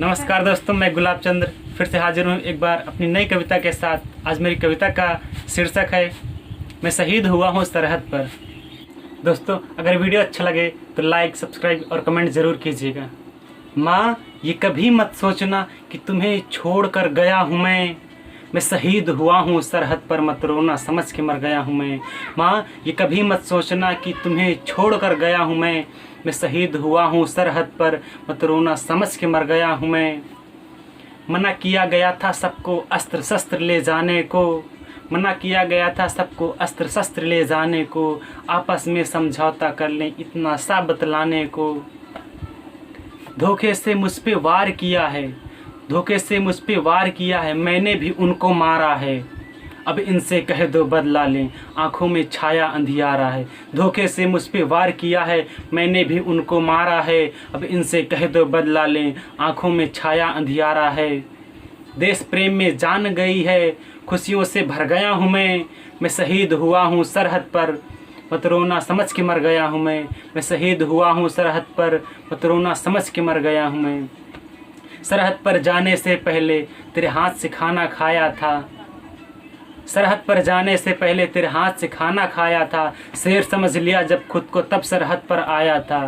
नमस्कार दोस्तों, मैं गुलाब चंद्र फिर से हाजिर हूँ एक बार अपनी नई कविता के साथ। आज मेरी कविता का शीर्षक है मैं शहीद हुआ हूँ सरहद पर। दोस्तों, अगर वीडियो अच्छा लगे तो लाइक, सब्सक्राइब और कमेंट ज़रूर कीजिएगा। माँ, ये कभी मत सोचना कि तुम्हें छोड़ कर गया हूँ मैं शहीद हुआ हूँ सरहद पर, मत रोना समझ के मर गया हूँ मैं। माँ, ये कभी मत सोचना कि तुम्हें छोड़ कर गया हूँ मैं शहीद हुआ हूँ सरहद पर, मत रोना समझ के मर गया हूँ मैं। मना किया गया था सबको अस्त्र शस्त्र ले जाने को, मना किया गया था सबको अस्त्र शस्त्र ले जाने को, आपस में समझौता कर लें इतना सा बतलाने को। धोखे से मुझ पे वार किया है, धोखे से मुझ पे वार किया है, मैंने भी उनको मारा है, अब इनसे कह दो बदला लें, आंखों में छाया अंधियारा है। धोखे से मुझ पे वार किया है, मैंने भी उनको मारा है, अब इनसे कह दो बदला लें, आंखों में छाया अंधियारा है। देश प्रेम में जान गई है, खुशियों से भर गया हूँ मैं शहीद हुआ हूँ सरहद पर, मत रोना समझ के मर गया हूँ मैं शहीद हुआ हूँ सरहद पर, मत रोना समझ के मर गया हूँ मैं। सरहद पर जाने से पहले तेरे हाथ से खाना खाया था, सरहद पर जाने से पहले तेरे हाथ से खाना खाया था, शेर समझ लिया जब खुद को तब सरहद पर आया था।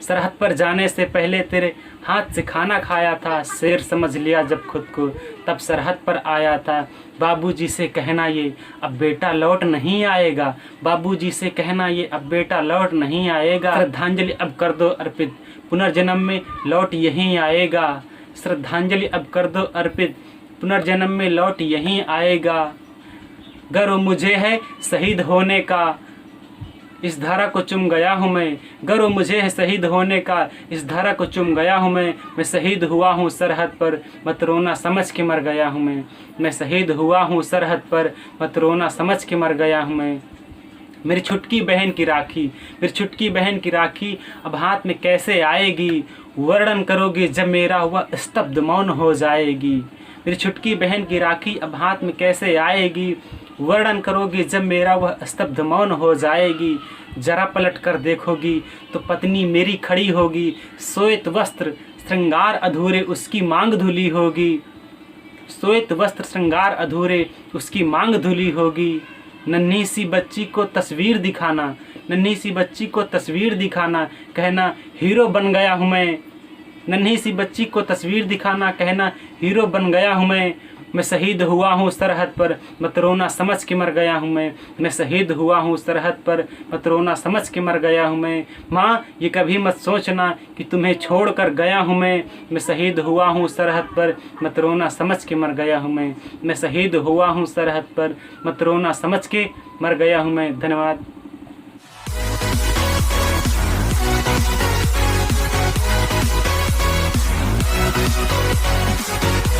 सरहद पर जाने से पहले तेरे हाथ से खाना खाया था, शेर समझ लिया जब खुद को तब सरहद पर आया था। बाबूजी से कहना ये अब बेटा लौट नहीं आएगा, बाबूजी से कहना ये अब बेटा लौट नहीं आएगा। श्रद्धांजलि अब कर दो अर्पित, पुनर्जन्म में लौट यहीं आएगा। श्रद्धांजलि अब कर दो अर्पित, पुनर्जन्म में लौट यहीं आएगा। गर्व मुझे है शहीद होने का, इस धारा को चुम गया हूँ मैं, गर्व मुझे है शहीद होने का, इस धारा को चुम गया हूँ मैं शहीद हुआ हूँ सरहद पर, मत रोना समझ के मर गया हूँ मैं शहीद हुआ हूँ सरहद पर, मत रोना समझ के मर गया हूँ मैं। मेरी छुटकी बहन की राखी, मेरी छुटकी बहन की राखी अब हाथ में कैसे आएगी, वर्णन करोगे जब मेरा हुआ स्तब्ध मौन हो जाएगी। मेरी छुटकी बहन की राखी अब हाथ में कैसे आएगी, वर्णन करोगी जब मेरा वह स्तब्ध मौन हो जाएगी। जरा पलट कर देखोगी तो पत्नी मेरी खड़ी होगी, श्वेत वस्त्र श्रृंगार अधूरे उसकी मांग धुली होगी, श्वेत वस्त्र श्रृंगार अधूरे उसकी मांग धुली होगी। नन्ही सी बच्ची को तस्वीर दिखाना, नन्ही सी बच्ची को तस्वीर दिखाना, कहना हीरो बन गया हूँ नन्ही सी बच्ची को तस्वीर दिखाना, कहना हीरो बन गया हूँ मैं शहीद हुआ हूँ सरहद पर, मत रोना समझ के मर गया हूँ मैं शहीद हुआ हूँ सरहद पर, मत रोना समझ के मर गया हूँ मैं। माँ, ये कभी मत सोचना कि तुम्हें छोड़ कर गया हूँ मैं शहीद हुआ हूँ सरहद पर, मत रोना समझ के मर गया हूँ मैं शहीद हुआ हूँ सरहद पर, मत रोना समझ के मर गया हूँ मैं। धन्यवाद।